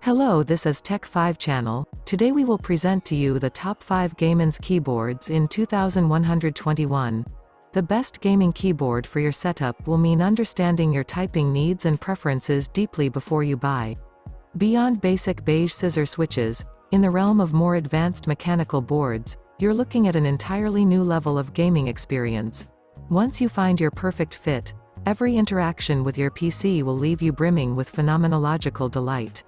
Hello, this is Tech 5 channel. Today we will present to you the top 5 gaming keyboards in 2121. The best gaming keyboard for your setup will mean understanding your typing needs and preferences deeply before you buy. Beyond basic beige scissor switches, in the realm of more advanced mechanical boards, you're looking at an entirely new level of gaming experience. Once you find your perfect fit, every interaction with your PC will leave you brimming with phenomenological delight.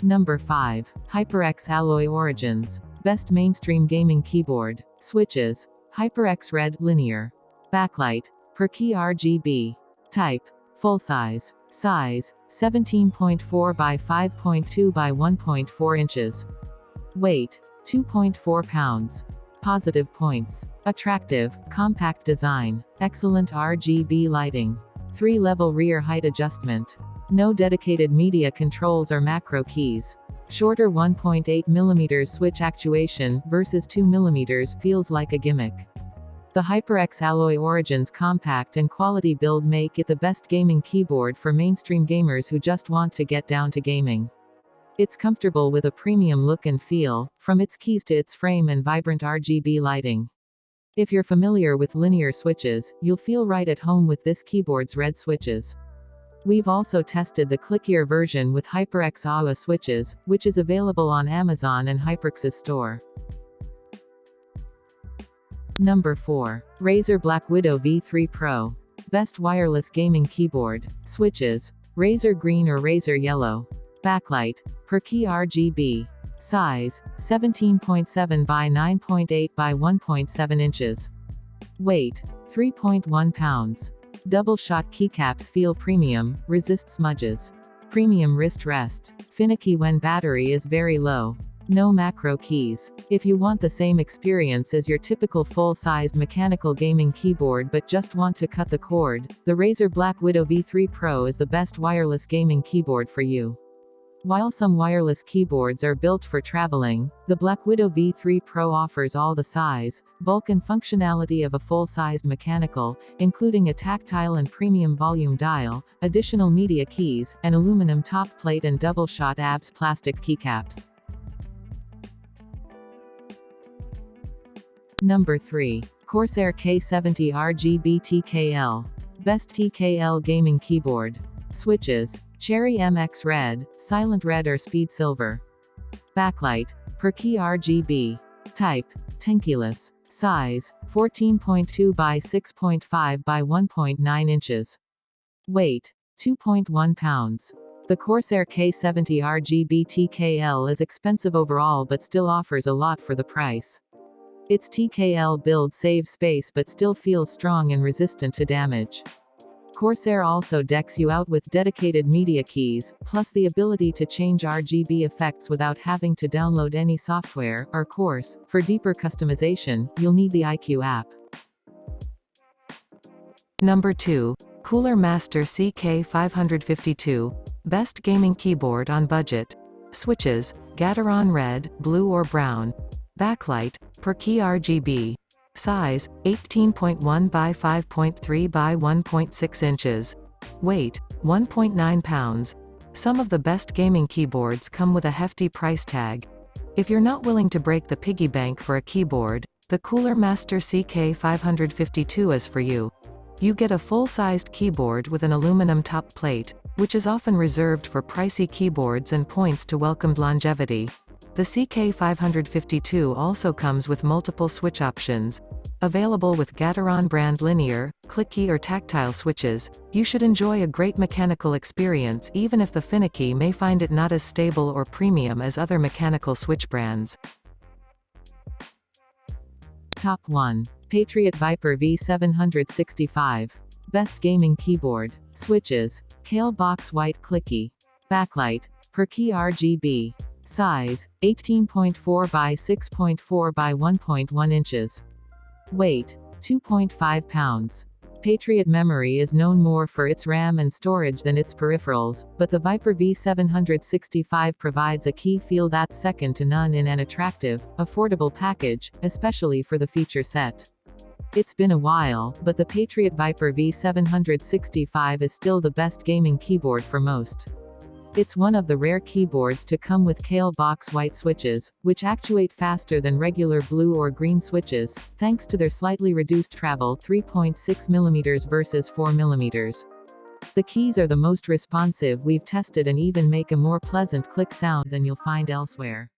Number 5. HyperX Alloy Origins. Best mainstream gaming keyboard. Switches. HyperX Red Linear. Backlight. Per key RGB. Type. Full size. Size. 17.4 by 5.2 by 1.4 inches. Weight. 2.4 pounds. Positive points. Attractive, compact design. Excellent RGB lighting. 3-level rear height adjustment. No dedicated media controls or macro keys. Shorter 1.8mm switch actuation versus 2mm feels like a gimmick. The HyperX Alloy Origins compact and quality build make it the best gaming keyboard for mainstream gamers who just want to get down to gaming. It's comfortable with a premium look and feel, from its keys to its frame and vibrant RGB lighting. If you're familiar with linear switches, you'll feel right at home with this keyboard's red switches. We've also tested the clickier version with HyperX AUA switches, which is available on Amazon and HyperX's store. Number 4. Razer BlackWidow V3 Pro. Best wireless gaming keyboard. Switches. Razer Green or Razer Yellow. Backlight. Per key RGB. Size. 17.7 by 9.8 by 1.7 inches. Weight. 3.1 pounds. Double-shot keycaps feel premium, resist smudges. Premium wrist rest. Finicky when battery is very low. No macro keys. If you want the same experience as your typical full-sized mechanical gaming keyboard but just want to cut the cord, the Razer BlackWidow V3 Pro is the best wireless gaming keyboard for you. While some wireless keyboards are built for traveling, the BlackWidow V3 Pro offers all the size, bulk and functionality of a full-sized mechanical, including a tactile and premium volume dial, additional media keys, an aluminum top plate and double-shot ABS plastic keycaps. Number 3. Corsair K70 RGB TKL. Best TKL gaming keyboard. Switches. Cherry MX Red, Silent Red or Speed Silver. Backlight. Per key RGB. Type. Tankless. Size. 14.2 by 6.5 by 1.9 inches. Weight. 2.1 pounds. The Corsair K70 RGB TKL is expensive overall but still offers a lot for the price. Its TKL build saves space but still feels strong and resistant to damage. Corsair also decks you out with dedicated media keys, plus the ability to change RGB effects without having to download any software. Of course, for deeper customization, you'll need the iQ app. Number 2. Cooler Master CK552. Best gaming keyboard on budget. Switches. Gateron Red, Blue or Brown. Backlight. Per key RGB. Size, 18.1 by 5.3 by 1.6 inches. Weight, 1.9 pounds. Some of the best gaming keyboards come with a hefty price tag. If you're not willing to break the piggy bank for a keyboard, the Cooler Master CK552 is for you. You get a full-sized keyboard with an aluminum top plate, which is often reserved for pricey keyboards and points to welcomed longevity. The CK552 also comes with multiple switch options. Available with Gateron brand linear, clicky or tactile switches, you should enjoy a great mechanical experience even if the finicky may find it not as stable or premium as other mechanical switch brands. Top 1. Patriot Viper V765. Best gaming keyboard. Switches. Kale Box White Clicky. Backlight. Per key RGB. Size, 18.4 by 6.4 by 1.1 inches. Weight, 2.5 pounds. Patriot memory is known more for its RAM and storage than its peripherals, but the Viper V765 provides a key feel that's second to none in an attractive, affordable package, especially for the feature set. It's been a while, but the Patriot Viper V765 is still the best gaming keyboard for most. It's one of the rare keyboards to come with Kale box white switches, which actuate faster than regular blue or green switches, thanks to their slightly reduced travel 3.6 mm versus 4 mm. The keys are the most responsive we've tested and even make a more pleasant click sound than you'll find elsewhere.